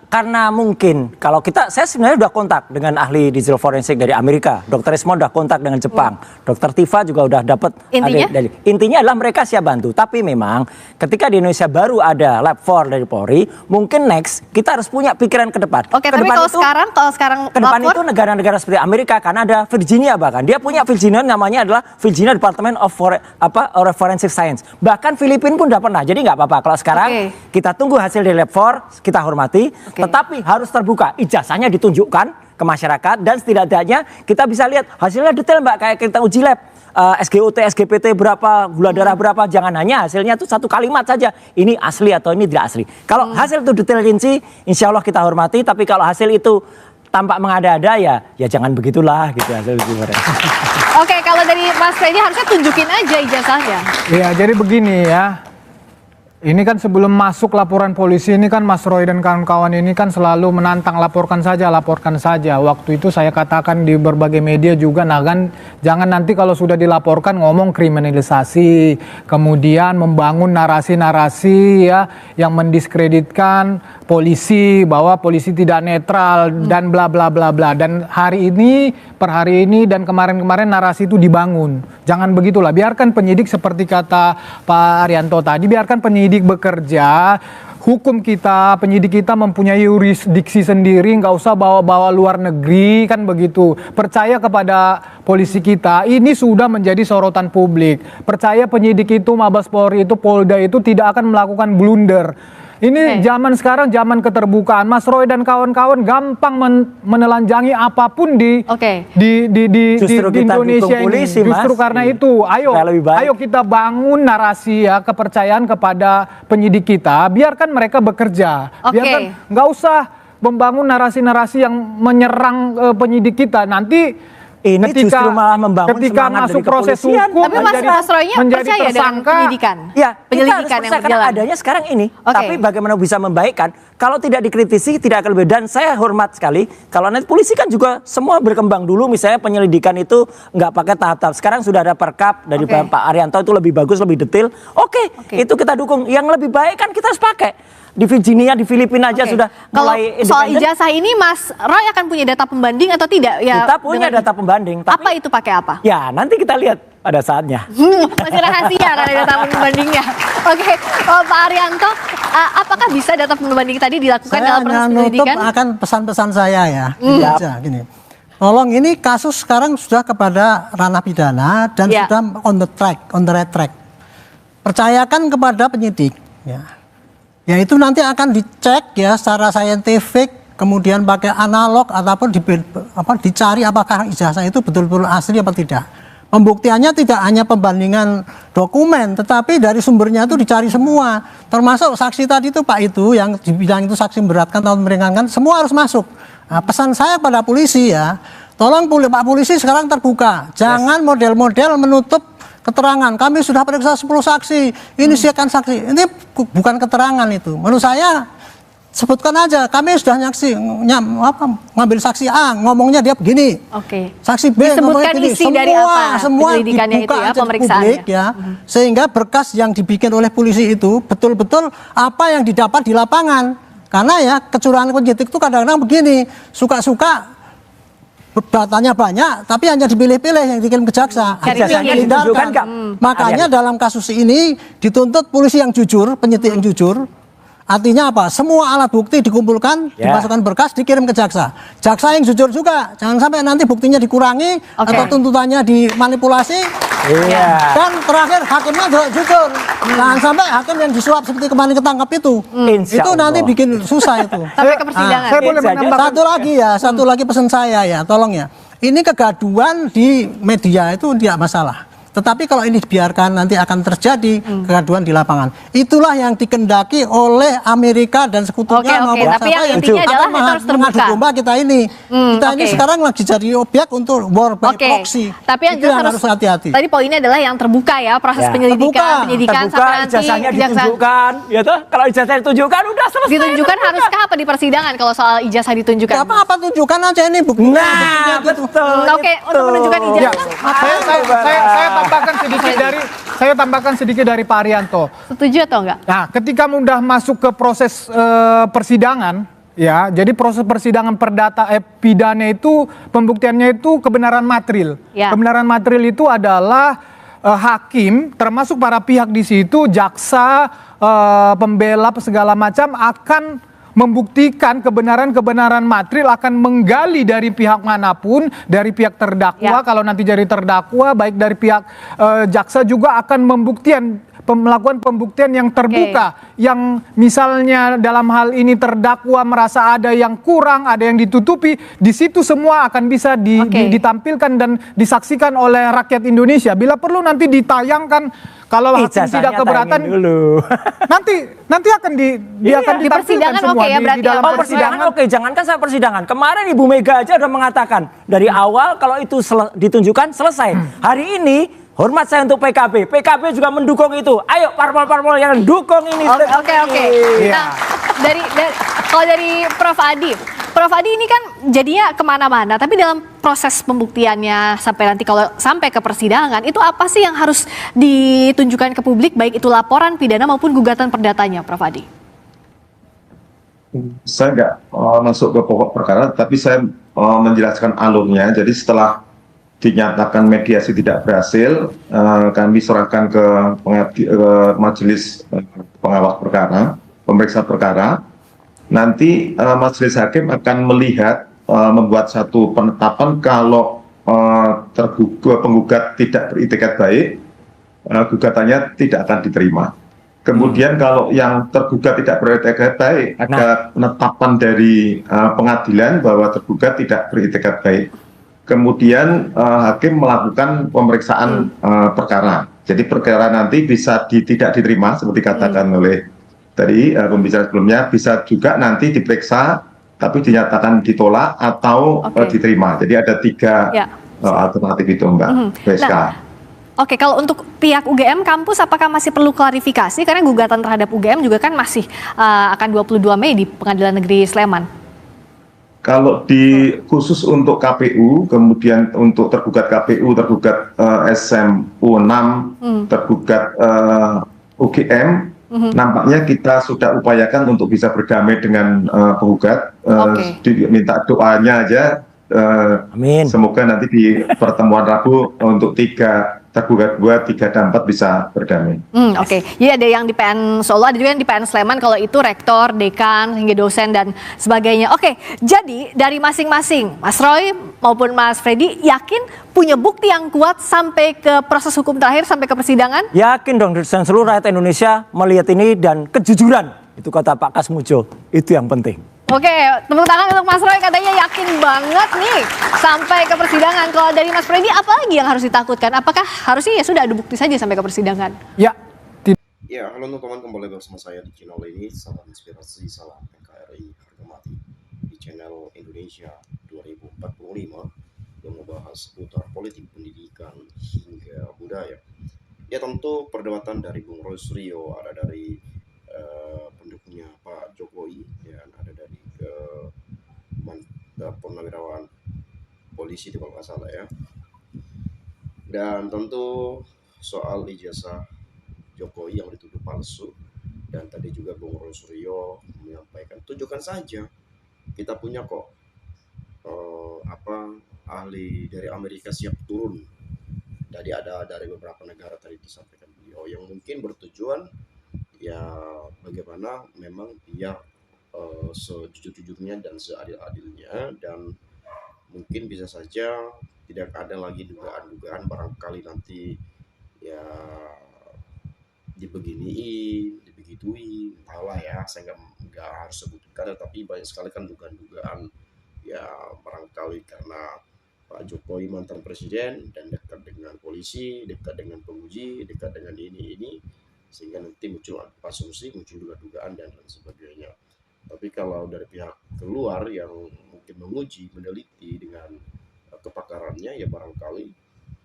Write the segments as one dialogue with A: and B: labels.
A: Karena mungkin kalau saya sebenarnya udah kontak dengan ahli digital forensik dari Amerika, Dr. Ismo udah kontak dengan Jepang, Dr. Tifa juga udah dapat. Intinya adalah mereka siap bantu. Tapi memang ketika di Indonesia baru ada Lab 4 dari Polri, mungkin next kita harus punya pikiran ke depan.
B: Oke, tapi kalau sekarang
A: ke depan itu negara-negara seperti Amerika, Kanada, Virginia bahkan dia punya Virginia namanya adalah Virginia Department of Forensic Science. Bahkan Filipina pun udah pernah. Jadi nggak apa-apa kalau sekarang kita tunggu hasil dari Lab 4, kita hormati. Tetapi harus terbuka, ijazahnya ditunjukkan ke masyarakat dan setidaknya kita bisa lihat hasilnya detail Mbak, kayak kita uji lab. SGOT, SGPT berapa, gula darah berapa, jangan hanya hasilnya itu satu kalimat saja, ini asli atau ini tidak asli. Kalau hasil itu detail rinci, insya Allah kita hormati, tapi kalau hasil itu tampak mengada-ada ya jangan begitulah gitu hasil itu.
B: Oke, kalau dari Mas Freddy harusnya tunjukin aja ijazahnya.
C: Iya, jadi begini ya. Ini kan sebelum masuk laporan polisi ini kan Mas Roy dan kawan-kawan ini kan selalu menantang laporkan saja. Waktu itu saya katakan di berbagai media juga, nah kan jangan nanti kalau sudah dilaporkan ngomong kriminalisasi, kemudian membangun narasi-narasi ya yang mendiskreditkan polisi, bahwa polisi tidak netral dan bla bla bla bla. Dan per hari ini dan kemarin-kemarin narasi itu dibangun. Jangan begitulah, biarkan penyidik seperti kata Pak Arianto tadi, biarkan penyidik bekerja. Hukum kita, penyidik kita mempunyai yurisdiksi sendiri, nggak usah bawa-bawa luar negeri, kan begitu. Percaya kepada polisi kita, ini sudah menjadi sorotan publik. Percaya penyidik itu, Mabes Polri itu, Polda itu tidak akan melakukan blunder. Ini zaman sekarang, zaman keterbukaan. Mas Roy dan kawan-kawan gampang menelanjangi apapun di Indonesia ini. Justru karena itu, ayo kita bangun narasi ya, kepercayaan kepada penyidik kita. Biarkan mereka bekerja. Biarkan, nggak usah membangun narasi-narasi yang menyerang penyidik kita. Nanti
A: ini justru malah membangun semangat
C: masuk
A: dari
C: proses
A: kepolisian.
C: hukum,
B: tapi Mas Roy-nya percaya dengan penyidikan?
A: Ya,
B: penyelidikan yang berjalan.
A: Adanya sekarang ini. Tapi bagaimana bisa membaikkan? Kalau tidak dikritisi tidak akan lebih. Dan saya hormat sekali. Kalau nanti polisi kan juga semua berkembang dulu. Misalnya penyelidikan itu nggak pakai tahap-tahap. Sekarang sudah ada perkap dari Pak Arianto itu lebih bagus, lebih detail. Itu kita dukung. Yang lebih baik kan kita harus pakai. Di Virginia, di Filipina aja sudah mulai independen.
B: Soal ijazah ini Mas Roy akan punya data pembanding atau tidak? Ya,
A: kita punya data pembanding. Tapi,
B: apa itu pakai apa?
A: Ya nanti kita lihat pada saatnya.
B: Masih rahasia kan data pembandingnya. Oke, Pak Arianto, apakah bisa data pembanding tadi dilakukan dalam proses penyelidikan?
D: Saya akan pesan-pesan saya ya. Gini. Tolong, ini kasus sekarang sudah kepada ranah pidana dan sudah on the right track. Percayakan kepada penyidik. Ya itu nanti akan dicek ya secara saintifik, kemudian pakai analog ataupun dicari apakah ijazah itu betul-betul asli apa tidak. Pembuktiannya tidak hanya pembandingan dokumen, tetapi dari sumbernya itu dicari semua. Termasuk saksi tadi itu Pak itu yang dibilang itu saksi memberatkan atau meringankan, semua harus masuk. Nah, pesan saya pada polisi ya, tolong Pak polisi sekarang terbuka. Jangan model-model menutup keterangan. Kami sudah periksa 10 saksi, ini siapkan saksi. Ini bukan keterangan itu. Menurut saya sebutkan aja, kami sudah ngambil saksi A, ngomongnya dia begini. Saksi B ngomongnya begini. Semua dibuka aja di publik ya. Sehingga berkas yang dibikin oleh polisi itu betul-betul apa yang didapat di lapangan. Karena ya kecurangan penyidik itu kadang-kadang begini, suka-suka datanya banyak, tapi hanya dipilih-pilih yang dikirim ke jaksa. Makanya dalam kasus ini dituntut polisi yang jujur, penyidik yang jujur. Artinya apa? Semua alat bukti dikumpulkan, dimasukkan berkas, dikirim ke jaksa. Jaksa yang jujur juga. Jangan sampai nanti buktinya dikurangi atau tuntutannya dimanipulasi. Dan terakhir hakimnya juga jujur. Jangan sampai hakim yang disuap seperti kemarin ketangkap itu. Itu nanti bikin susah itu.
B: Sampai ke persidangan.
C: Saya boleh menambahkan
D: satu lagi pesan saya ya, tolong ya. Ini kegaduhan di media itu tidak masalah. Tetapi kalau ini dibiarkan nanti akan terjadi kegaduhan di lapangan. Itulah yang dikendaki oleh Amerika dan sekutunya maupun
B: tapi yang intinya adalah harus terbuka.
D: Domba kita ini. Kita ini sekarang lagi jadi objek untuk war by proxy.
B: Tapi yang
D: harus hati-hati.
B: Tadi poinnya adalah yang terbuka ya, proses penyidikan sampai nanti
A: ijazahnya ditunjukkan. Ya toh, kalau ijazah ditunjukkan udah selesai.
B: Ditunjukkan haruskah apa di persidangan kalau soal ijazah ditunjukkan?
D: Gak apa-apa, tunjukkan aja ini bukti.
A: Nah, betul.
B: Oke, untuk menunjukkan ijazah.
C: Saya tambahkan sedikit dari Pak Arianto.
B: Setuju atau enggak?
C: Nah, ketika sudah masuk ke proses persidangan, Ya, jadi proses persidangan pidana itu pembuktiannya itu kebenaran material.
B: Ya.
C: Kebenaran material itu adalah hakim, termasuk para pihak di situ, jaksa, pembela, segala macam akan membuktikan kebenaran-kebenaran material, akan menggali dari pihak manapun, dari pihak terdakwa, kalau nanti jadi terdakwa, baik dari pihak jaksa juga akan melakukan pembuktian yang terbuka, yang misalnya dalam hal ini terdakwa merasa ada yang kurang, ada yang ditutupi, di situ semua akan bisa ditampilkan dan disaksikan oleh rakyat Indonesia. Bila perlu nanti ditayangkan, kalau hakim tidak keberatan, nanti akan ditampilkan semua di dalam
A: persidangan. Jangankan saya persidangan. Kemarin Ibu Mega aja udah mengatakan dari awal kalau itu ditunjukkan selesai. Hari ini hormat saya untuk PKB. PKB juga mendukung itu. Ayo parpol-parpol yang dukung ini.
B: Oke. Nah, kalau dari Prof Adi ini kan jadinya kemana-mana. Tapi dalam proses pembuktiannya sampai ke persidangan, itu apa sih yang harus ditunjukkan ke publik, baik itu laporan pidana maupun gugatan perdatanya, Prof Adi?
E: Saya nggak masuk ke pokok perkara, tapi saya menjelaskan alurnya. Jadi setelah dinyatakan mediasi tidak berhasil, kami serahkan ke majelis pengawas perkara, pemeriksa perkara. Nanti majelis hakim akan melihat, membuat satu penetapan kalau penggugat tidak beritikat baik, gugatannya tidak akan diterima. Kemudian kalau yang tergugat tidak beritikat baik, ada penetapan dari pengadilan bahwa tergugat tidak beritikat baik. Kemudian hakim melakukan pemeriksaan perkara. Jadi perkara nanti bisa tidak diterima seperti katakan oleh tadi pembicara sebelumnya, bisa juga nanti diperiksa tapi dinyatakan ditolak atau diterima. Jadi ada 3 alternatif itu, Mbak Veska.
B: Oke, kalau untuk pihak UGM kampus apakah masih perlu klarifikasi? Karena gugatan terhadap UGM juga kan masih akan 22 Mei di Pengadilan Negeri Sleman.
E: Kalau khusus untuk KPU, kemudian untuk tergugat KPU, tergugat SMU 6, tergugat UGM, nampaknya kita sudah upayakan untuk bisa berdamai dengan penggugat. Minta doanya aja. Amin. Semoga nanti di pertemuan Rabu untuk 3 tergugat 2, 3 dan 4 bisa berdamai.
B: Jadi ada yang di PN Solo, ada juga yang di PN Sleman, kalau itu rektor, dekan, hingga dosen dan sebagainya. Jadi dari masing-masing, Mas Roy maupun Mas Freddy yakin punya bukti yang kuat sampai ke proses hukum terakhir, sampai ke persidangan? Yakin dong, dan seluruh rakyat Indonesia melihat ini dan kejujuran. Itu kata Pak Kasmujo, itu yang penting. Tepuk tangan untuk Mas Roy, katanya yakin banget nih sampai ke persidangan. Kalau dari Mas Freddy, apa lagi yang harus ditakutkan? Apakah harusnya ya sudah ada bukti saja sampai ke persidangan?
C: Ya,
F: halo teman-teman, kembali bersama saya di channel ini. Salam inspirasi, salam NKRI, harga mati. Di channel Indonesia 2045 yang membahas seputar politik, pendidikan, hingga budaya. Ya tentu perdebatan dari Bung Roy Suryo, ada dari pendukungnya Pak Jokowi, dan ada dari purnawirawan polisi itu kalau nggak salah ya. Dan tentu soal ijazah Jokowi yang dituduh palsu, dan tadi juga Bung Roy Suryo menyampaikan tunjukkan saja, kita punya kok ahli dari Amerika siap turun. Jadi ada dari beberapa negara tadi disampaikan beliau yang mungkin bertujuan ya bagaimana memang dia sejujur-jujurnya dan seadil-adilnya, dan mungkin bisa saja tidak ada lagi dugaan-dugaan barangkali nanti ya dibegituin, entahlah ya, saya nggak harus sebutkan, tapi banyak sekali kan dugaan-dugaan ya barangkali karena Pak Jokowi mantan presiden dan dekat dengan polisi, dekat dengan penguji, dekat dengan ini, sehingga nanti muncul asumsi, muncul juga dugaan dan lain sebagainya. Tapi kalau dari pihak keluar yang mungkin menguji, meneliti dengan kepakarannya, ya barangkali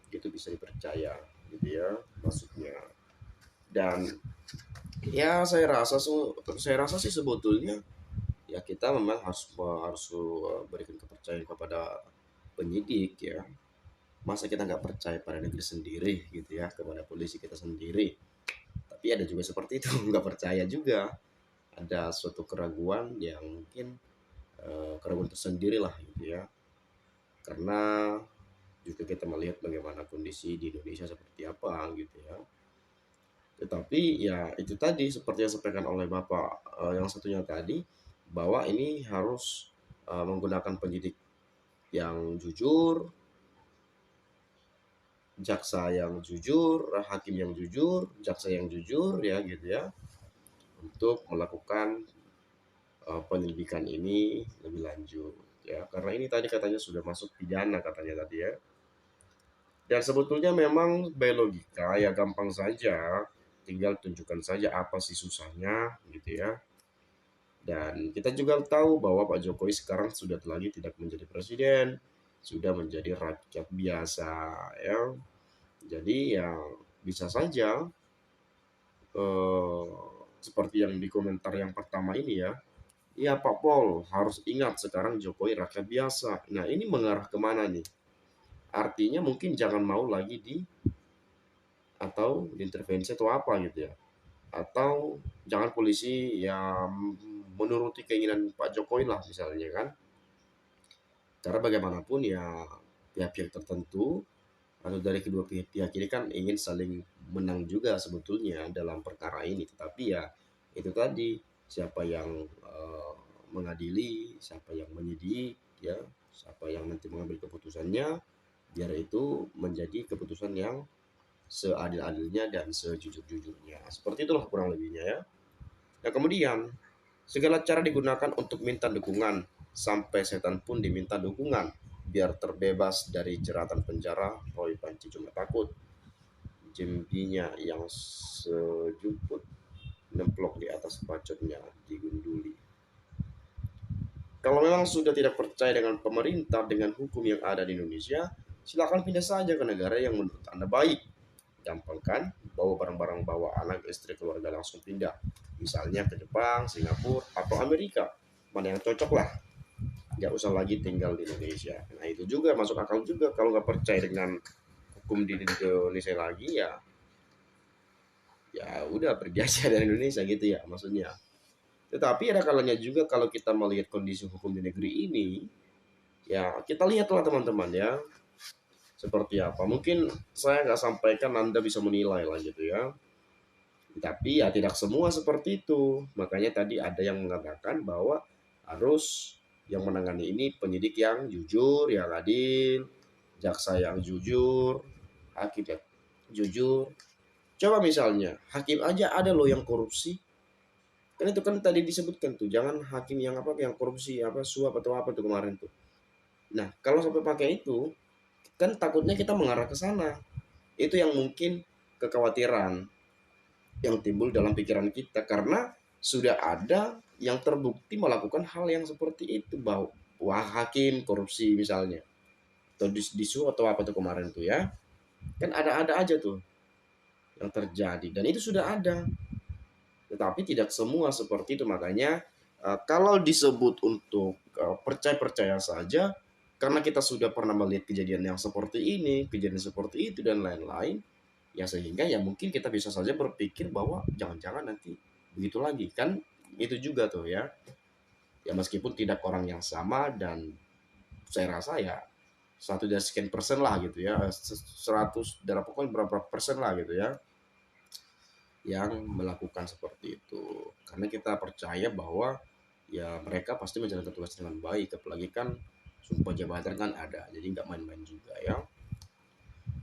F: itu bisa dipercaya gitu ya maksudnya. Dan ya saya rasa sih sebetulnya ya kita memang harus berikan kepercayaan kepada penyidik ya. Masa kita nggak percaya pada negeri sendiri gitu ya, kepada polisi kita sendiri. Tapi ada juga seperti itu, nggak percaya juga. Ada suatu keraguan yang mungkin keraguan tersendiri lah gitu ya. Karena juga kita melihat bagaimana kondisi di Indonesia seperti apa gitu ya. Tetapi ya itu tadi seperti yang disampaikan oleh Bapak yang satunya tadi, bahwa ini harus menggunakan penyidik yang jujur, jaksa yang jujur, hakim yang jujur, jaksa yang jujur ya gitu ya, untuk melakukan penyelidikan ini lebih lanjut ya. Karena ini tadi katanya sudah masuk pidana katanya tadi ya. Dan sebetulnya memang by logika ya gampang saja, tinggal tunjukkan saja apa sih susahnya gitu ya. Dan kita juga tahu bahwa Pak Jokowi sekarang sudah lagi tidak menjadi presiden, sudah menjadi rakyat biasa ya. Jadi ya bisa saja eh, seperti yang di komentar yang pertama ini ya. Ya Pak Pol harus ingat sekarang Jokowi rakyat biasa. Nah ini mengarah kemana nih? Artinya mungkin jangan mau lagi atau diintervensi atau apa gitu ya. Atau jangan polisi yang menuruti keinginan Pak Jokowi lah misalnya kan. Karena bagaimanapun ya pihak-pihak tertentu atau dari kedua pihak ini kan ingin saling menang juga sebetulnya dalam perkara ini. Tetapi ya itu tadi, siapa yang mengadili, siapa yang menyidik ya, siapa yang nanti mengambil keputusannya, biar itu menjadi keputusan yang seadil-adilnya dan sejujur-jujurnya. Seperti itulah kurang lebihnya ya. Nah kemudian segala cara digunakan untuk minta dukungan, sampai setan pun diminta dukungan biar terbebas dari jeratan penjara. Roy Panci cuma takut jembinya yang sejuput nemplok di atas bacotnya digunduli. Kalau memang sudah tidak percaya dengan pemerintah, dengan hukum yang ada di Indonesia, silakan pindah saja ke negara yang menurut Anda baik. Gampang kan? Bawa barang-barang, bawa anak, istri, keluarga langsung pindah. Misalnya ke Jepang, Singapura, atau Amerika. Mana yang cocok lah. Nggak usah lagi tinggal di Indonesia. Nah itu juga masuk akal juga. Kalau nggak percaya dengan hukum di Indonesia lagi ya udah pergi aja dari Indonesia gitu ya maksudnya. Tetapi ada kalanya juga kalau kita melihat kondisi hukum di negeri ini, ya kita lihatlah teman-teman ya, seperti apa. Mungkin saya nggak sampaikan, Anda bisa menilai lah gitu ya. Tapi ya tidak semua seperti itu. Makanya tadi ada yang mengatakan bahwa harus yang menangani ini penyidik yang jujur, yang adil, jaksa yang jujur, hakim yang jujur. Coba misalnya, hakim aja ada loh yang korupsi. Kan itu kan tadi disebutkan tuh, jangan hakim yang yang korupsi, suap atau apa tuh kemarin tuh. Nah, kalau sampai pakai itu, kan takutnya kita mengarah ke sana. Itu yang mungkin kekhawatiran yang timbul dalam pikiran kita karena sudah ada yang terbukti melakukan hal yang seperti itu, bahwa hakim korupsi misalnya atau disuap atau apa tuh kemarin tuh ya. Kan ada aja tuh yang terjadi dan itu sudah ada. Tetapi tidak semua seperti itu. Makanya kalau disebut untuk percaya-percaya saja, karena kita sudah pernah melihat kejadian yang seperti ini, kejadian seperti itu, dan lain-lain, ya sehingga ya mungkin kita bisa saja berpikir bahwa jangan-jangan nanti begitu lagi. Kan itu juga tuh ya. Ya meskipun tidak orang yang sama, dan saya rasa ya 1 dari sekian % lah gitu ya, 100 dari pokoknya berapa persen lah gitu ya, yang melakukan seperti itu. Karena kita percaya bahwa ya mereka pasti menjalankan tugas dengan baik, apalagi kan sumpah jabatan kan ada, jadi nggak main-main juga ya.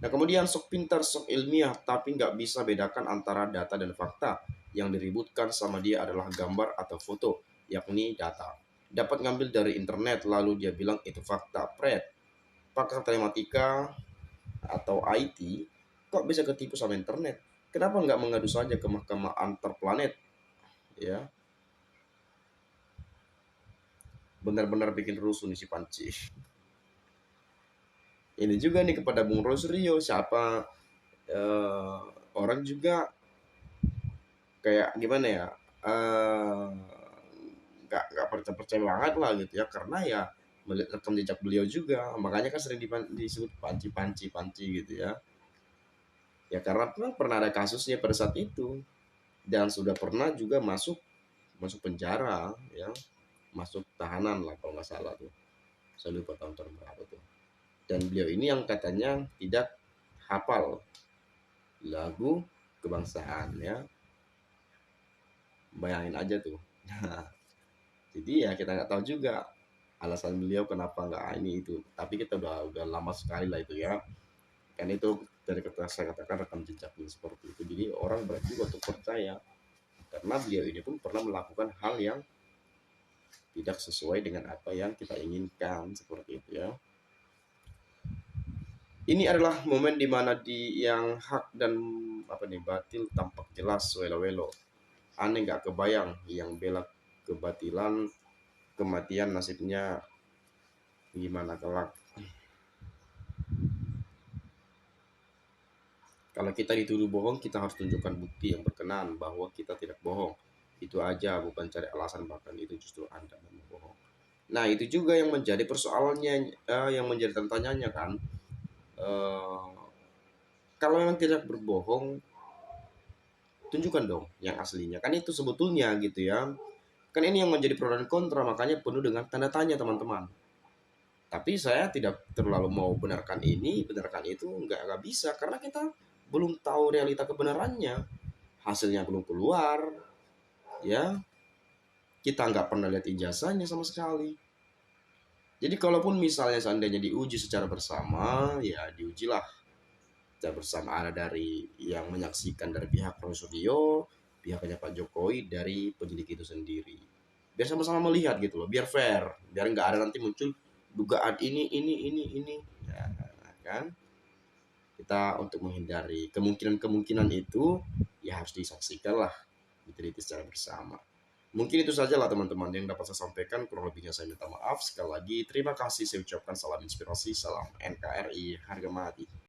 F: Nah kemudian sok pintar, sok ilmiah, tapi nggak bisa bedakan antara data dan fakta. Yang diributkan sama dia adalah gambar atau foto, yakni data. Dapat ngambil dari internet, lalu dia bilang itu fakta. Pret, pakar telematika atau IT, kok bisa ketipu sama internet? Kenapa nggak mengadu saja ke mahkamah antar planet? Ya, benar-benar bikin rusuh nih si Panci. Ini juga nih kepada Bung Rosrio, siapa orang juga kayak gimana ya, nggak percaya banget lah gitu ya, karena ya melihat rekam jejak beliau juga, makanya kan sering disebut Panci gitu ya. Ya karena memang pernah ada kasusnya pada saat itu dan sudah pernah juga masuk penjara ya. masuk tahanan lah kalau nggak salah tuh. Saya lupa tahun berapa tuh. Dan beliau ini yang katanya tidak hafal lagu kebangsaan ya. Bayangin aja tuh. Jadi ya kita nggak tahu juga alasan beliau kenapa nggak ini itu. Tapi kita udah lama sekali lah itu ya. Kan itu dari kata saya katakan rekam jejaknya seperti itu. Jadi orang berat juga untuk percaya. Karena beliau ini pun pernah melakukan hal yang tidak sesuai dengan apa yang kita inginkan seperti itu ya. Ini adalah momen dimana yang hak dan batil tampak jelas welo-welo. Aneh nggak kebayang yang bela kebatilan, kematian nasibnya gimana kelak. Kalau kita dituduh bohong, kita harus tunjukkan bukti yang berkenan bahwa kita tidak bohong. Itu aja, bukan cari alasan, bahkan itu justru Anda yang bohong. Nah, itu juga yang menjadi persoalannya, yang menjadi tantangannya kan. Kalau memang tidak berbohong, tunjukkan dong yang aslinya. Kan itu sebetulnya gitu ya. Kan ini yang menjadi pro dan kontra, makanya penuh dengan tanda tanya teman-teman. Tapi saya tidak terlalu mau benarkan ini, benarkan itu, nggak bisa. Karena kita belum tahu realita kebenarannya. Hasilnya belum keluar, ya. Kita nggak pernah lihat ijazahnya sama sekali. Jadi kalaupun misalnya seandainya diuji secara bersama, ya diujilah secara bersama, ada dari yang menyaksikan dari pihak Profesor Dio, pihaknya Pak Jokowi, dari penyidik itu sendiri. Biar sama-sama melihat gitu loh, biar fair, biar nggak ada nanti muncul dugaan ini. Ya, kan? Kita untuk menghindari kemungkinan itu, ya harus disaksikan lah, diteliti secara bersama. Mungkin itu saja lah teman-teman yang dapat saya sampaikan. Kurang lebihnya saya minta maaf. Sekali lagi terima kasih, saya ucapkan salam inspirasi, salam NKRI, harga mati.